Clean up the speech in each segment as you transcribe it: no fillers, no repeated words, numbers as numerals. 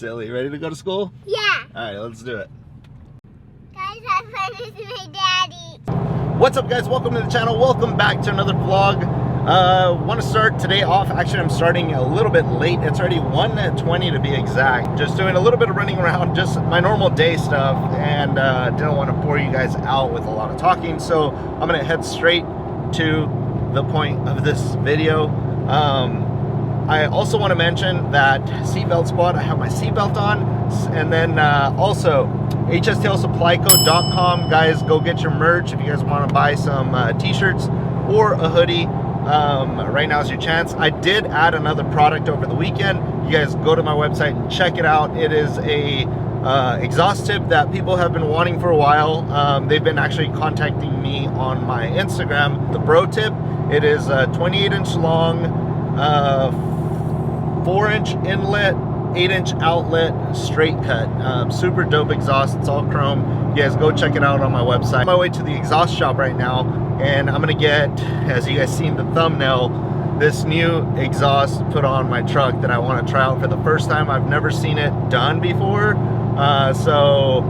silly. Ready to go to school? Yeah. Alright, let's do it. Guys, have fun with my daddy. What's up, guys? Welcome to the channel. Welcome back to another vlog. Want to start today off. Actually, I'm starting a little bit late. It's already 1:20 to be exact. Just doing a little bit of running around, just my normal day stuff, and didn't want to bore you guys out with a lot of talking. So I'm gonna head straight to the point of this video. I also want to mention that seatbelt squad, I have my seatbelt on, and then also hstlsupplyco.com. guys, go get your merch if you guys want to buy some t-shirts or a hoodie. Right now is your chance. I did add another product over the weekend. You guys go to my website and check it out. It is a exhaust tip that people have been wanting for a while. They've been actually contacting me on my Instagram. The Bro Tip. It is 28-inch long, 4-inch inlet, 8-inch outlet, straight cut. Super dope exhaust. It's all chrome. You guys go check it out on my website. I'm on my way to the exhaust shop right now, and I'm gonna get, as you guys seen the thumbnail, this new exhaust put on my truck that I want to try out for the first time. I've never seen it done before, so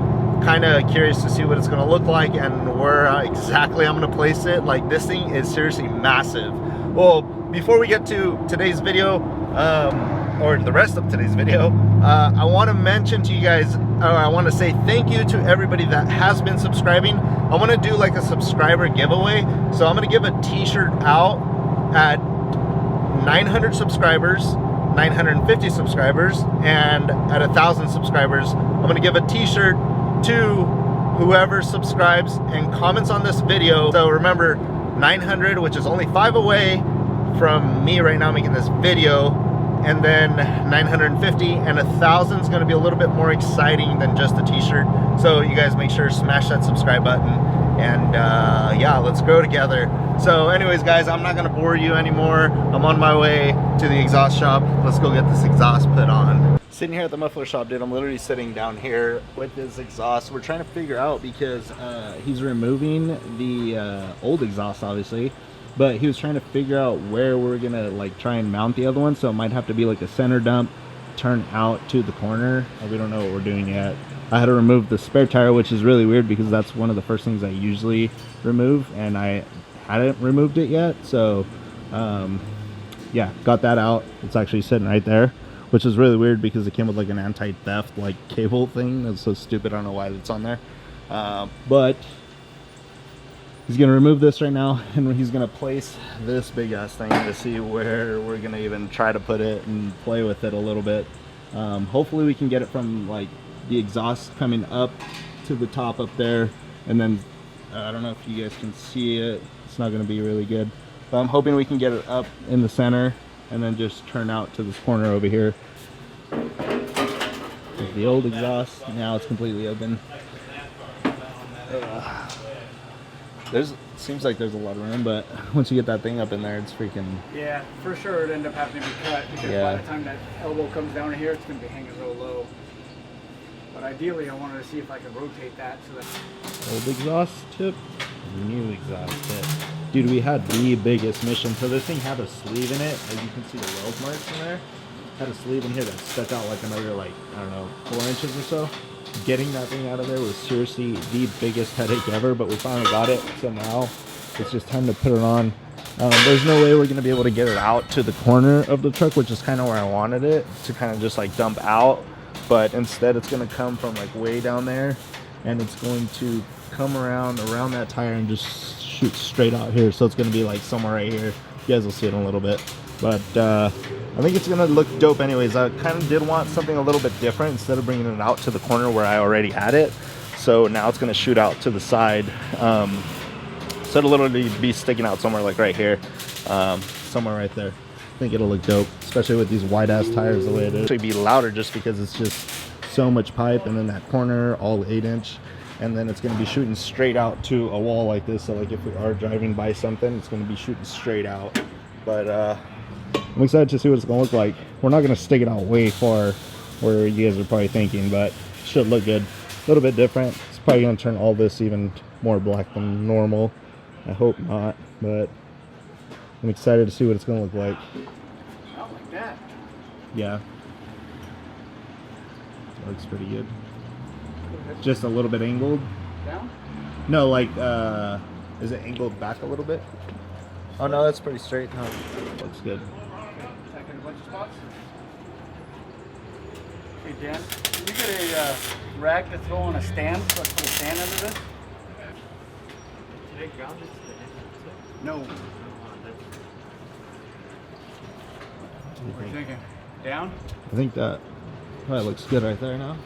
kind of curious to see what it's going to look like and where exactly I'm going to place it. Like, this thing is seriously massive. Well, before we get to today's video, or the rest of today's video, I want to mention to you guys, I want to say thank you to everybody that has been subscribing. I want to do like a subscriber giveaway, so I'm going to give a t-shirt out at 900 subscribers, 950 subscribers, and at 1,000 subscribers, I'm going to give a t-shirt to whoever subscribes and comments on this video. So remember, 900, which is only 5 away from me right now making this video, and then 950 and 1,000 is going to be a little bit more exciting than just a t-shirt. So you guys make sure to smash that subscribe button, and yeah, let's grow together. So anyways, guys, I'm not going to bore you anymore. I'm on my way to the exhaust shop. Let's go get this exhaust put on. Sitting here at the muffler shop, dude. I'm literally sitting down here with this exhaust. We're trying to figure out, because he's removing the old exhaust, obviously, but he was trying to figure out where we're gonna like try and mount the other one. So it might have to be like a center dump, turn out to the corner. We don't know what we're doing yet. I had to remove the spare tire, which is really weird because that's one of the first things I usually remove, and I hadn't removed it yet. So yeah, got that out. It's actually sitting right there, which is really weird because it came with like an anti-theft like cable thing. That's so stupid. I don't know why it's on there. But he's gonna remove this right now, and he's gonna place this big ass thing to see where we're gonna even try to put it and play with it a little bit. Hopefully we can get it from like the exhaust coming up to the top up there, and then I don't know if you guys can see it. It's not gonna be really good, but I'm hoping we can get it up in the center and then just turn out to this corner over here. There's the old exhaust. Now it's completely open. Seems like there's a lot of room, but once you get that thing up in there, it's freaking... Yeah, for sure it'd end up having to be cut, because by the time that elbow comes down here, it's going to be hanging real low. But ideally, I wanted to see if I could rotate that so that... Old exhaust tip, new exhaust tip. Dude, we had the biggest mission. So this thing had a sleeve in it, as you can see the weld marks in there. Had a sleeve in here that stuck out like another, like, I don't know, 4 inches or so. Getting that thing out of there was seriously the biggest headache ever, but we finally got it. So now it's just time to put it on. There's no way we're going to be able to get it out to the corner of the truck, which is kind of where I wanted it to kind of just like dump out. But instead it's going to come from like way down there, and it's going to come around that tire and just shoot straight out here. So it's going to be like somewhere right here. You guys will see it in a little bit, but I think it's going to look dope anyways. I kind of did want something a little bit different instead of bringing it out to the corner where I already had it. So now it's going to shoot out to the side. So it'll literally be sticking out somewhere like right here, somewhere right there. I think it'll look dope, especially with these wide ass tires the way it is. It'll be louder just because it's just so much pipe, and then that corner all 8-inch, and then it's going to be shooting straight out to a wall like this. So like if we are driving by something, it's going to be shooting straight out. But I'm excited to see what it's going to look like. We're not going to stick it out way far where you guys are probably thinking, but it should look good. A little bit different. It's probably going to turn all this even more black than normal. I hope not, but I'm excited to see what it's going to look like. Not like that. Yeah. Looks pretty good. Just a little bit angled. Down? No, like, is it angled back a little bit? Oh no, that's pretty straight. No, looks good. Taking a bunch of spots. Hey Dan, can you get a rack to throw on a stand? So let's put a stand under this? Today grounded today? No. What are you thinking? Down? I think that probably looks good right there now.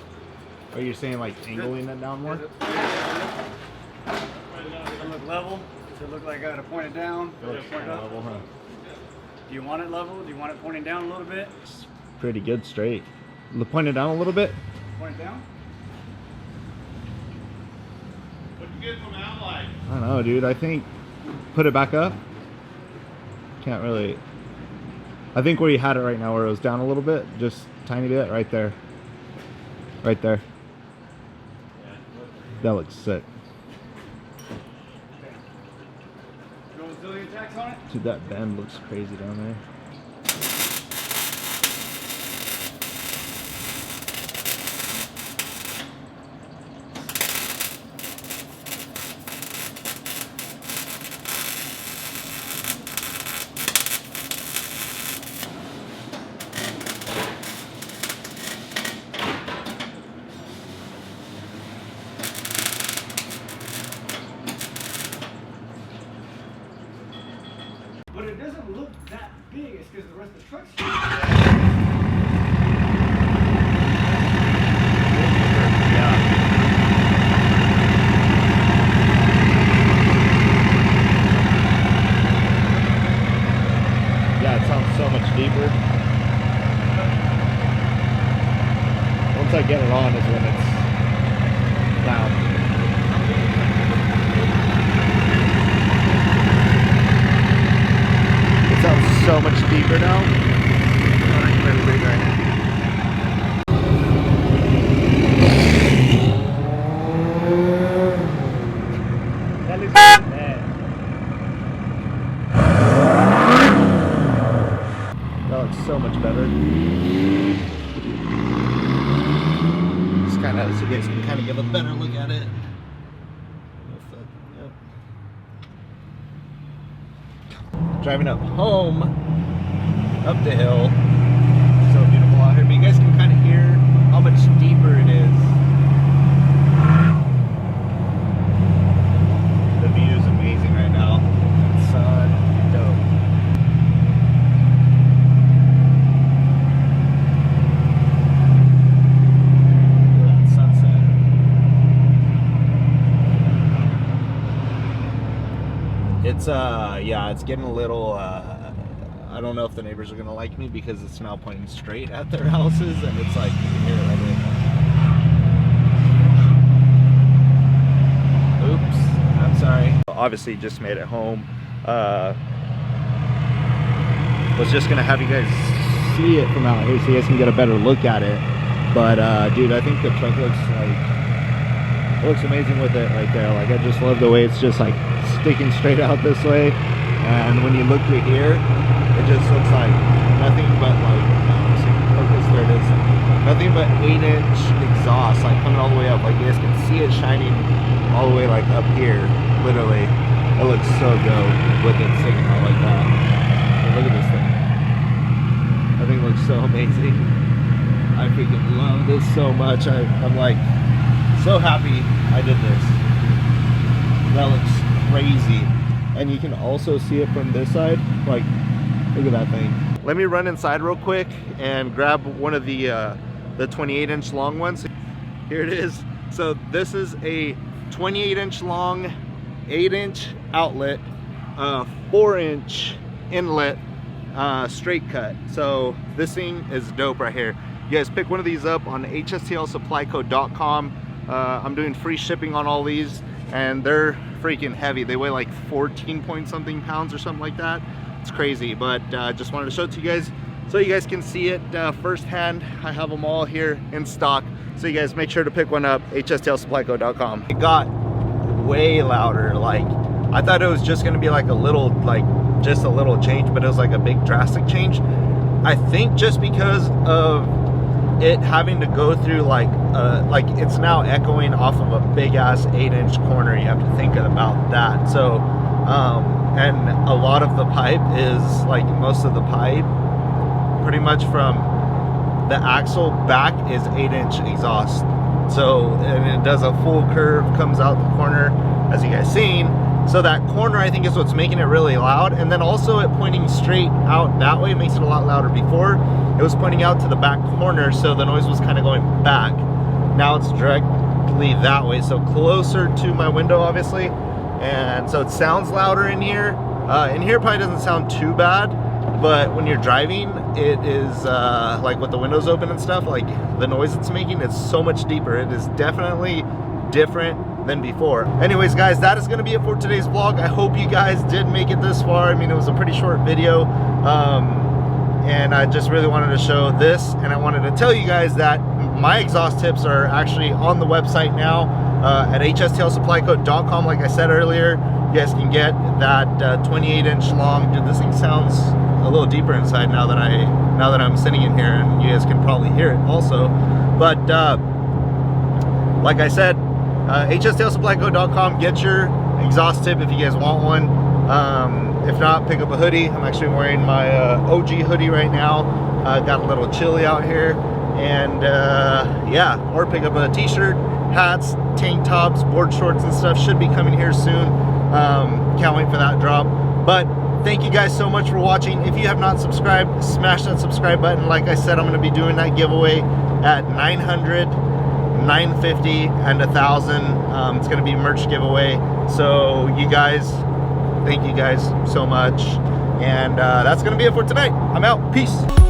Are you saying like angling it down more? Does it look level? Does it look like I gotta point it down? It looks Point it up? level, huh? Do you want it level? Do you want it pointing down a little bit? It's pretty good straight. Point it down a little bit. Point it down? What'd you get from Outline? I don't know, dude. I think put it back up. Can't really. I think where you had it right now, where it was down a little bit, just tiny bit, right there. Right there. That looks sick. Go with zillion tacks on it? Dude, that bend looks crazy down there. But it doesn't look that big. It's because the rest of the truck's huge. Yeah, it sounds so much deeper. Once I get it on is when it's loud. It sounds so much deeper now. Really big right now. That looks bad. That looks so much better. Just kind of, so you guys can kind of give a better look at it. Yep. Driving up home, up the hill. So beautiful out here, but you guys can kind of hear how much deeper it is. The view is amazing right now. Sun, dope. Look at that sunset. It's yeah, it's getting a little I don't know if the neighbors are gonna like me because it's now pointing straight at their houses, and it's like you can hear it right there. Oops, I'm sorry. Obviously just made it home. Was just gonna have you guys see it from out here so you guys can get a better look at it. But dude, I think the truck looks amazing with it right there. Like, I just love the way it's just like sticking straight out this way, and when you look through here, it just looks like nothing but like, focus, there it is, nothing but 8-inch exhaust, like coming all the way up. Like, you guys can see it shining all the way like up here, literally. It looks so dope with it sticking out like that. And look at this thing. I think it looks so amazing. I freaking love this so much. I'm like so happy I did this. That looks crazy. And you can also see it from this side. Like, look at that thing. Let me run inside real quick and grab one of the 28-inch long ones. Here it is. So this is a 28-inch long, 8-inch outlet, 4-inch inlet, straight cut. So this thing is dope right here. You guys pick one of these up on hstlsupplyco.com. I'm doing free shipping on all these, and they're freaking heavy. They weigh like 14 point something pounds or something like that. It's crazy, but just wanted to show it to you guys so you guys can see it firsthand. I have them all here in stock, so you guys make sure to pick one up, hstlsupplyco.com. It got way louder. Like, I thought it was just gonna be like a little, like just a little change, but it was like a big drastic change. I think just because of it having to go through like it's now echoing off of a big ass 8-inch corner. You have to think about that. So and a lot of the pipe is like, most of the pipe pretty much from the axle back is 8-inch exhaust. So, and it does a full curve, comes out the corner, as you guys seen. So that corner, I think, is what's making it really loud. And then also it pointing straight out that way makes it a lot louder. Before, it was pointing out to the back corner, so the noise was kind of going back. Now it's directly that way, so closer to my window, obviously. And so it sounds louder in here. In here probably doesn't sound too bad, but when you're driving, it is like with the windows open and stuff, like the noise it's making is so much deeper. It is definitely different than before. Anyways, guys, that is going to be it for today's vlog. I hope you guys did make it this far. I mean, it was a pretty short video, and I just really wanted to show this, and I wanted to tell you guys that my exhaust tips are actually on the website now at hstlsupplyco.com. Like I said earlier, you guys can get that 28-inch long. Dude, this thing sounds a little deeper inside now that I'm sitting in here, and you guys can probably hear it also. But like I said, hstlsupplyco.com, get your exhaust tip if you guys want one. If not, pick up a hoodie. I'm actually wearing my OG hoodie right now. Got a little chilly out here, and yeah, or pick up a t-shirt, hats, tank tops, board shorts and stuff should be coming here soon. Can't wait for that drop. But thank you guys so much for watching. If you have not subscribed, smash that subscribe button. Like I said, I'm going to be doing that giveaway at 900, 950, and 1,000. It's going to be a merch giveaway. So you guys, thank you guys so much. And that's going to be it for tonight. I'm out. Peace.